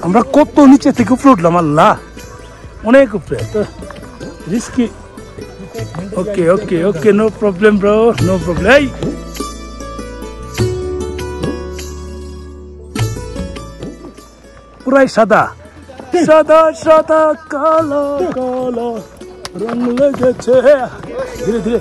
আমরা কত নিচে থেকে উপরে উঠলাম, আল্লাহ অনেক উপরে, তো risky. Okay okay okay, no problem bro, no problem. পুরাই সাদা সাদা সাদা, কালো কালো রং লেগেছে। ধীরে ধীরে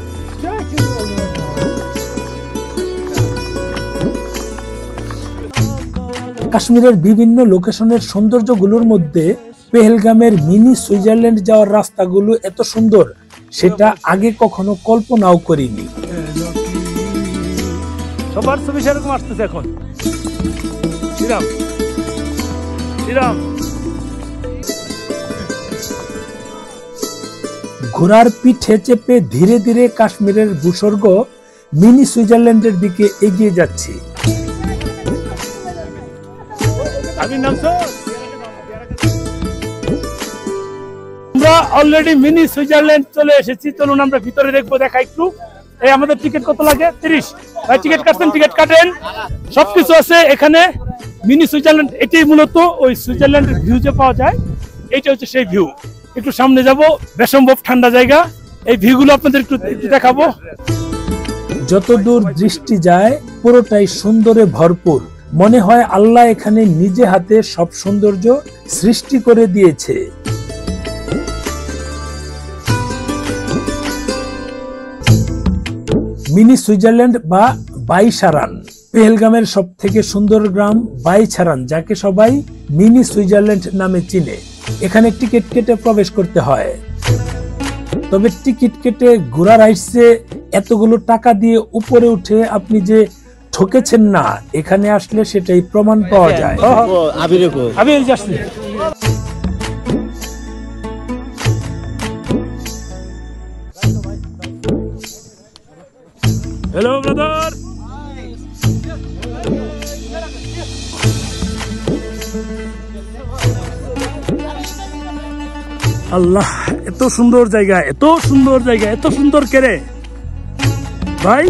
কাশ্মীরের বিভিন্ন লোকেশনের সৌন্দর্যগুলোর মধ্যে পেহেলগামের মিনি সুইজারল্যান্ড যাওয়ার রাস্তাগুলো এত সুন্দর, সেটা আগে কখনো কল্পনাও করিনি। সবার ছবি সেরকম আসতেছে এখন। শ্রীরাম শ্রীরাম। ঘোড়ার পিঠে চেপে ধীরে ধীরে কাশ্মীরের ভূস্বর্গ মিনি সুইজারল্যান্ডের দিকে এগিয়ে যাচ্ছি। আমরা অলরেডি মিনি সুইজারল্যান্ড চলে এসেছি, চলুন আমরা ভিতরে দেখবো, দেখা একটু। এই আমাদের টিকিট কত লাগে? 30। ভাই টিকিট কাটছেন? টিকিট কাটেন, সবকিছু আছে এখানে। মিনি সুইজারল্যান্ড এটাই মূলত ওই সুইজারল্যান্ডের ভিউ যে পাওয়া যায়, এইটা হচ্ছে সেই ভিউ। একটু সামনে যাব, বেসম্ভব ঠান্ডা জায়গা, এই ভিউগুলো আপনাদের একটু দেখাবো। যত দূর দৃষ্টি যায় পুরোটাই সুন্দরে ভরপুর, মনে হয় আল্লাহ এখানে নিজে হাতে সব সৌন্দর্য সৃষ্টি করে দিয়েছে। মিনি সুইজারল্যান্ড বা বাইছারান, পেহেলগামের সব থেকে সুন্দর গ্রাম বাইছারান, যাকে সবাই মিনি সুইজারল্যান্ড নামে চিনে। এখানে টিকিট কেটে প্রবেশ করতে হয়, তবে টিকিট কেটে ঘোড়া রাইডসে এতগুলো টাকা দিয়ে উপরে উঠে আপনি যে ঠকেছেন না, এখানে আসলে সেটাই প্রমাণ পাওয়া যায়। Hello brother. আল্লাহ, এত সুন্দর জায়গা, এত সুন্দর জায়গা, এত সুন্দর কেরে ভাই,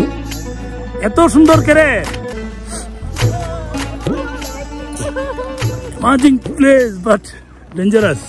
এত সুন্দর কেরে। Amazing place but dangerous.